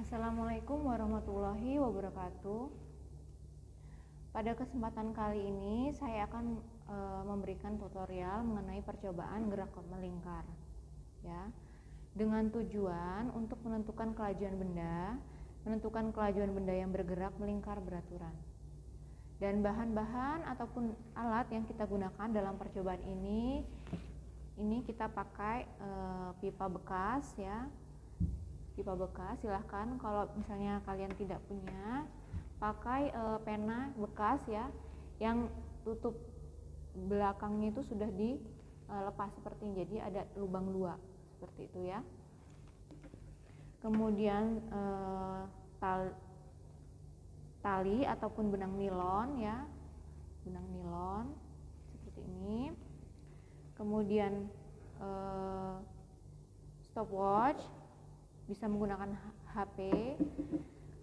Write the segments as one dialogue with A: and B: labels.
A: Assalamualaikum warahmatullahi wabarakatuh. Pada kesempatan kali ini saya akan memberikan tutorial mengenai percobaan gerak melingkar, ya, dengan tujuan untuk menentukan kelajuan benda yang bergerak melingkar beraturan. Dan bahan-bahan ataupun alat yang kita gunakan dalam percobaan ini kita pakai pipa bekas, ya. Pipa bekas, silahkan kalau misalnya kalian tidak punya, pakai pena bekas, ya, yang tutup belakangnya itu sudah dilepas seperti ini, jadi ada lubang 2 seperti itu, ya. Kemudian tali ataupun benang nilon, ya, benang nilon seperti ini. Kemudian stopwatch, bisa menggunakan HP.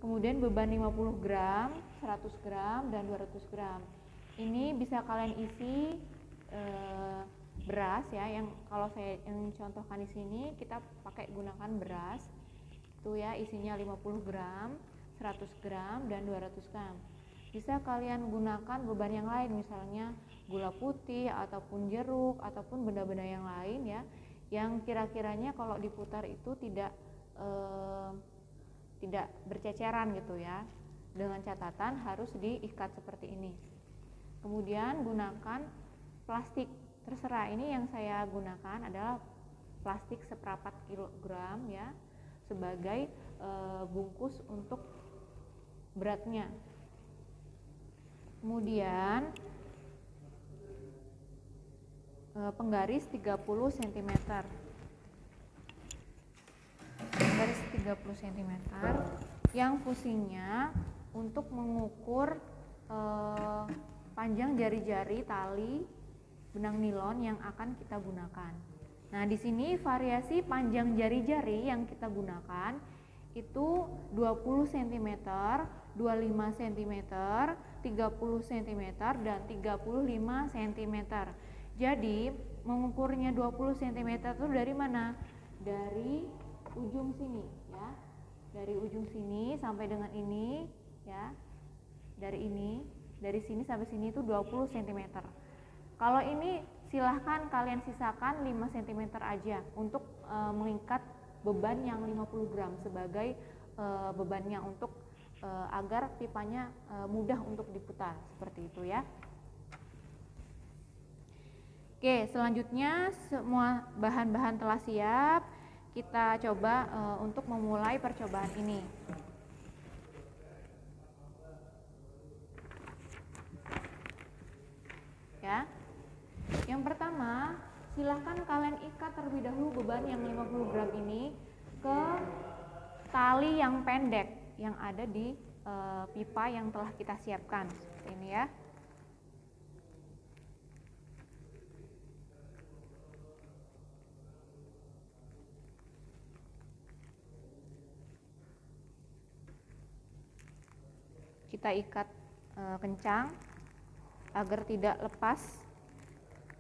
A: Kemudian beban 50 gram, 100 gram, dan 200 gram. Ini bisa kalian isi beras, ya, yang kalau saya yang contohkan di sini kita pakai gunakan beras. Itu, ya, isinya 50 gram, 100 gram, dan 200 gram. Bisa kalian gunakan beban yang lain, misalnya gula putih ataupun jeruk ataupun benda-benda yang lain, ya, yang kira-kiranya kalau diputar itu tidak berceceran gitu, ya, dengan catatan harus diikat seperti ini. Kemudian gunakan plastik, terserah, ini yang saya gunakan adalah plastik 1/4 kilogram, ya, sebagai bungkus untuk beratnya. Kemudian penggaris 30 cm, garis 30 cm yang fungsinya untuk mengukur panjang jari-jari tali benang nilon yang akan kita gunakan. Nah, di sini variasi panjang jari-jari yang kita gunakan itu 20 cm, 25 cm, 30 cm, dan 35 cm. Jadi mengukurnya 20 cm itu dari mana? Dari ujung sini, ya, dari ujung sini sampai dengan ini, ya, dari sini sampai sini itu 20 cm. Kalau ini silahkan kalian sisakan 5 cm aja untuk mengikat beban yang 50 gram sebagai bebannya untuk agar pipanya mudah untuk diputar seperti itu, ya. Oke, selanjutnya semua bahan-bahan telah siap. Kita coba untuk memulai percobaan ini. Ya. Yang pertama, silahkan kalian ikat terlebih dahulu beban yang 50 gram ini ke tali yang pendek yang ada di pipa yang telah kita siapkan. Seperti ini, ya. Kita ikat kencang agar tidak lepas,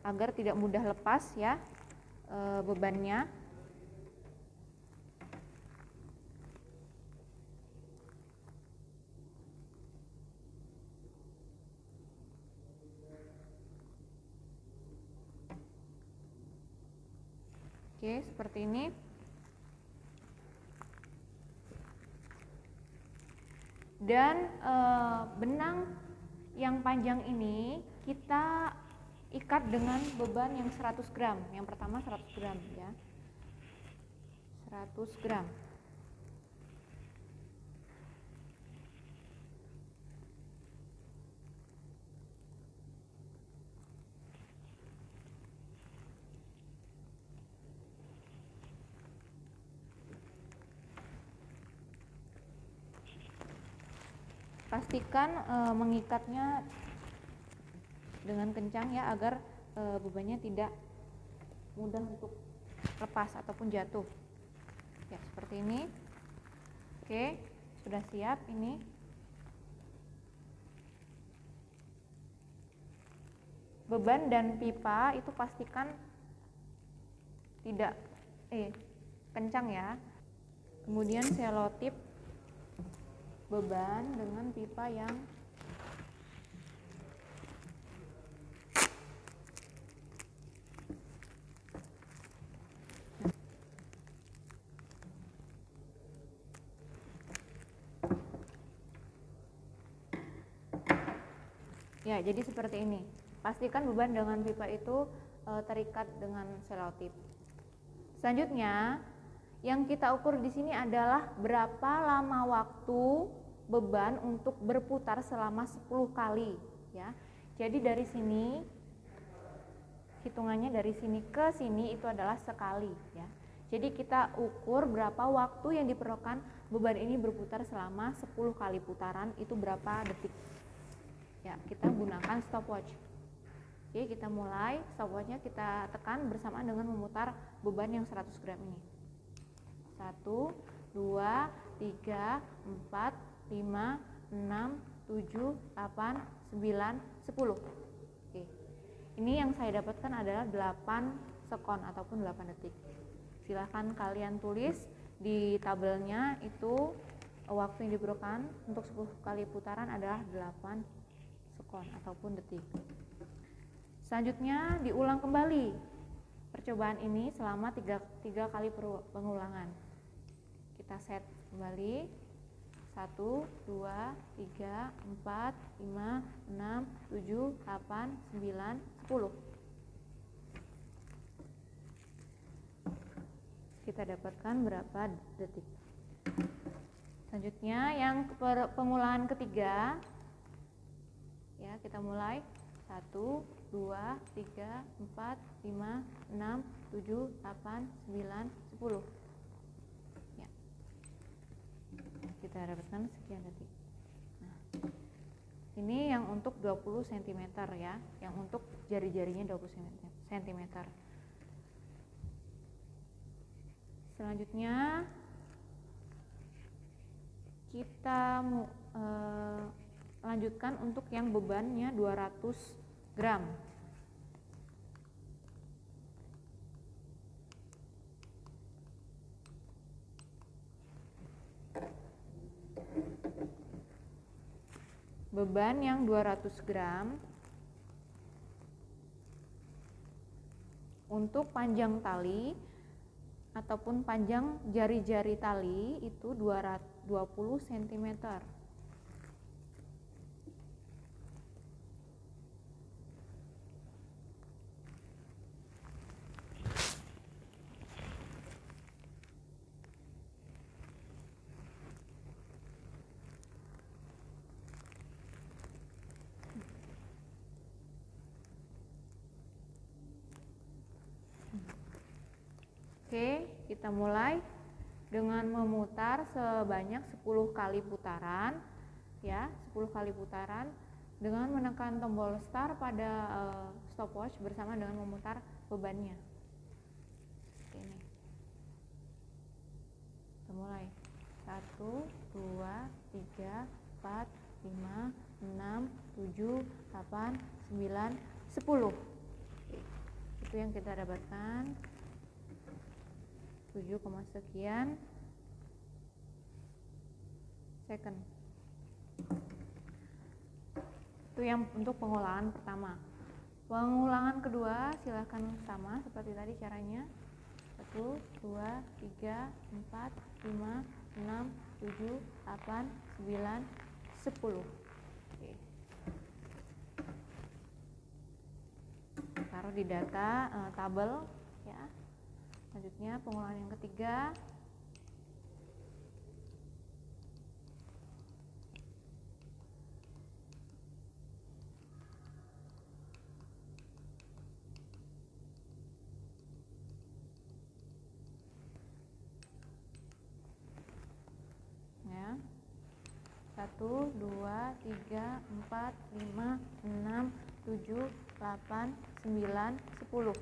A: agar tidak mudah lepas, ya, bebannya. Oke, seperti ini. Dan benang yang panjang ini kita ikat dengan beban yang 100 gram. Yang pertama 100 gram, ya. 100 gram. Pastikan mengikatnya dengan kencang, ya, agar bebannya tidak mudah untuk lepas ataupun jatuh. Ya, seperti ini. Oke, sudah siap ini. Beban dan pipa itu pastikan tidak kencang, ya. Kemudian selotip beban dengan pipa yang ya, jadi seperti ini. Pastikan beban dengan pipa itu terikat dengan selotip. Selanjutnya, yang kita ukur di sini adalah berapa lama waktu beban untuk berputar selama 10 kali, ya. Jadi dari sini hitungannya dari sini ke sini itu adalah sekali, ya. Jadi kita ukur berapa waktu yang diperlukan beban ini berputar selama 10 kali putaran, itu berapa detik. Ya, kita gunakan stopwatch. Oke, kita mulai. Stopwatchnya kita tekan bersamaan dengan memutar beban yang 100 gram ini. 1, 2, 3, 4, 5, 6, 7, 8, 9, 10. Oke. Ini yang saya dapatkan adalah 8 sekon ataupun 8 detik. Silahkan kalian tulis di tabelnya itu waktu yang diperlukan untuk 10 kali putaran adalah 8 sekon ataupun detik. Selanjutnya diulang kembali percobaan ini selama 3 kali pengulangan. Kita set kembali 1, 2, 3, 4, 5, 6, 7, 8, 9, 10. Kita dapatkan berapa detik. Selanjutnya yang pengulangan ketiga, ya, kita mulai 1, 2, 3, 4, 5, 6, 7, 8, 9, 10. Ya. Kita dapatkan sekian detik. Nah, ini yang untuk 20 cm ya, yang untuk jari-jarinya 20 cm. Selanjutnya kita lanjutkan untuk yang bebannya 200 gram. Beban yang 200 gram untuk panjang tali ataupun panjang jari-jari tali itu 20 cm. Oke, kita mulai dengan memutar sebanyak 10 kali putaran, ya, 10 kali putaran dengan menekan tombol start pada stopwatch bersama dengan memutar bebannya. Ini. Kita mulai. 1, 2, 3, 4, 5, 6, 7, 8, 9, 10. Oke. Itu yang kita dapatkan. 7, sekian second. Itu yang untuk pengulangan pertama. Pengulangan kedua silahkan sama seperti tadi caranya. 1, 2, 3, 4, 5, 6, 7, 8, 9, 10. Oke. Taruh di data tabel ya. Selanjutnya pengulangan yang ketiga. Ya. 1, 2, 3, 4, 5, 6, 7, 8, 9, 10.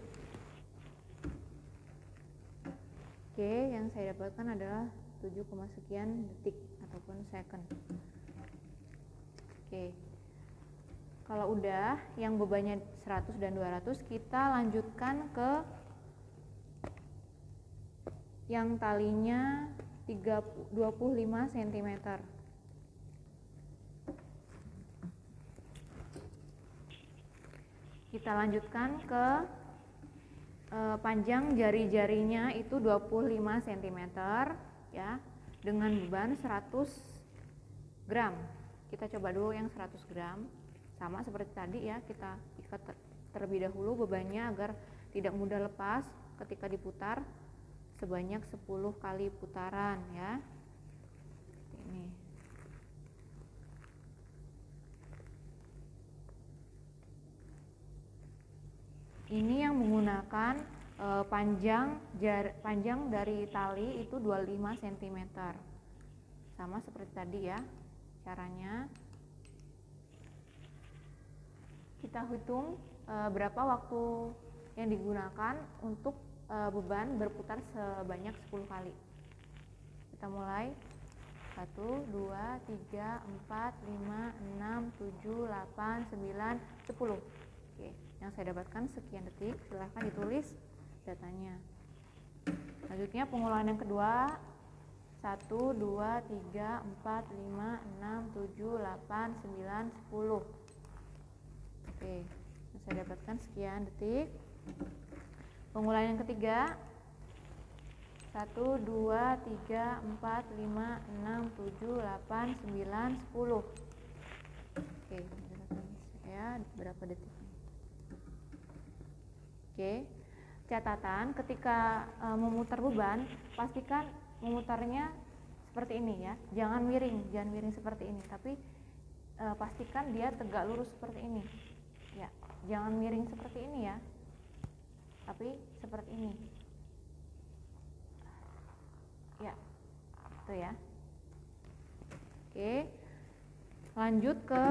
A: Oke, yang saya dapatkan adalah 7, sekian detik ataupun second. Oke. Kalau udah yang bebannya 100 dan 200, kita lanjutkan ke yang talinya 25 cm. Kita lanjutkan ke panjang jari-jarinya itu 25 cm ya, dengan beban 100 gram. Kita coba dulu yang 100 gram. Sama seperti tadi ya, kita ikat terlebih dahulu bebannya agar tidak mudah lepas ketika diputar, sebanyak 10 kali putaran ya. Ini. Ini yang menggunakan panjang dari tali itu 25 cm. Sama seperti tadi ya caranya. Kita hitung berapa waktu yang digunakan untuk beban berputar sebanyak 10 kali. Kita mulai. 1, 2, 3, 4, 5, 6, 7, 8, 9, 10. Oke, yang saya dapatkan sekian detik. Silahkan ditulis datanya. Selanjutnya pengulangan yang kedua. 1, 2, 3, 4, 5, 6, 7, 8, 9, 10. Oke, yang saya dapatkan sekian detik. Pengulangan yang ketiga. 1, 2, 3, 4, 5, 6, 7, 8, 9, 10. Oke, saya berapa detik? Oke, catatan ketika memutar beban, pastikan memutarnya seperti ini ya. Jangan miring seperti ini, tapi pastikan dia tegak lurus seperti ini. Ya, jangan miring seperti ini ya, tapi seperti ini. Ya, itu ya. Oke, lanjut ke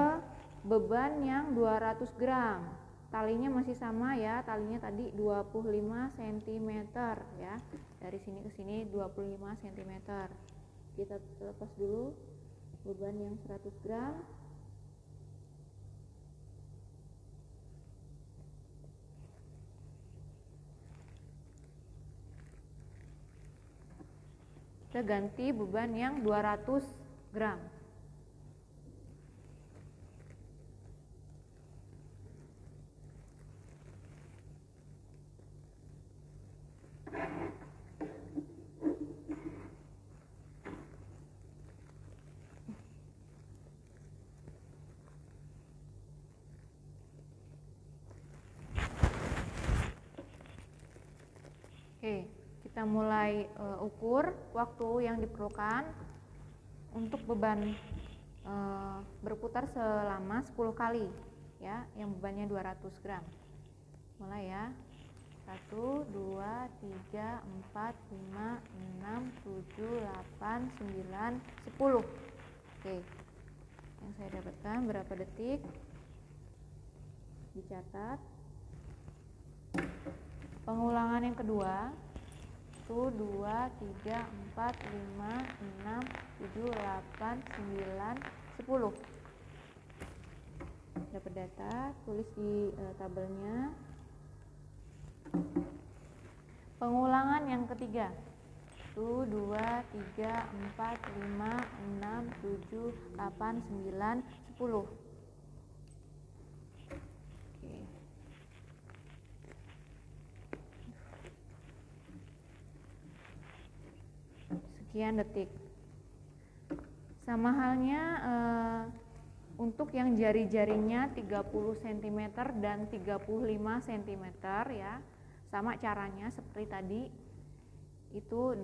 A: beban yang 200 gram. Talinya masih sama ya, talinya tadi 25 cm ya. Dari sini ke sini 25 cm. Kita lepas dulu beban yang 100 gram. Kita ganti beban yang 200 gram. Oke, kita mulai ukur waktu yang diperlukan untuk beban berputar selama 10 kali ya, yang bebannya 200 gram. Mulai ya. 1, 2, 3, 4, 5, 6, 7, 8, 9, 10. Oke, yang saya dapatkan berapa detik? Dicatat. Pengulangan yang kedua. 1, 2, 3, 4, 5, 6, 7, 8, 9, 10. Dapat data, tulis di tabelnya. Pengulangan yang ketiga. 1, 2, 3, 4, 5, 6, 7, 8, 9, 10. Sekian detik. Sama halnya untuk yang jari-jarinya 30 cm dan 35 cm ya. Sama caranya seperti tadi. Itu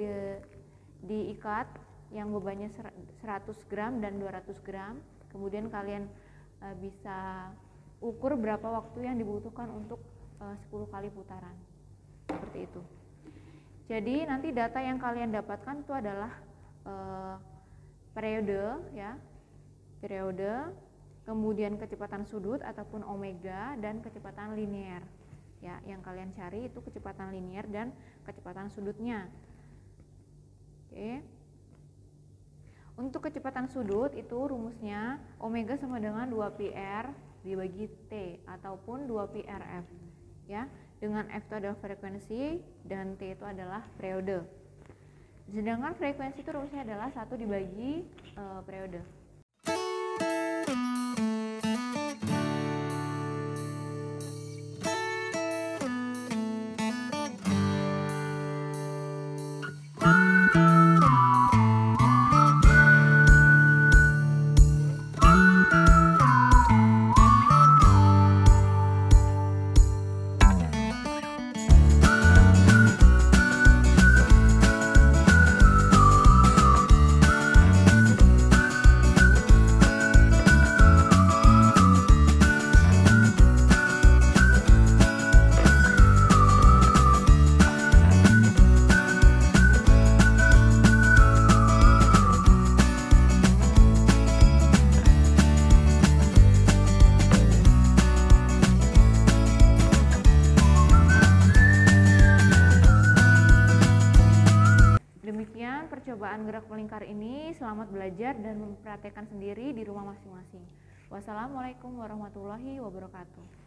A: diikat yang bebannya 100 gram dan 200 gram. Kemudian kalian bisa ukur berapa waktu yang dibutuhkan untuk 10 kali putaran. Seperti itu. Jadi nanti data yang kalian dapatkan itu adalah periode ya, periode, kemudian kecepatan sudut ataupun omega, dan kecepatan linier. Ya, yang kalian cari itu kecepatan linier dan kecepatan sudutnya. Oke. Untuk kecepatan sudut itu rumusnya omega sama dengan 2πr dibagi T ataupun 2πrf ya. Dengan F itu adalah frekuensi dan T itu adalah periode. Sedangkan frekuensi itu rumusnya adalah 1 dibagi periode. Demikian percobaan gerak melingkar ini. Selamat belajar dan mempraktekkan sendiri di rumah masing-masing. Wassalamualaikum warahmatullahi wabarakatuh.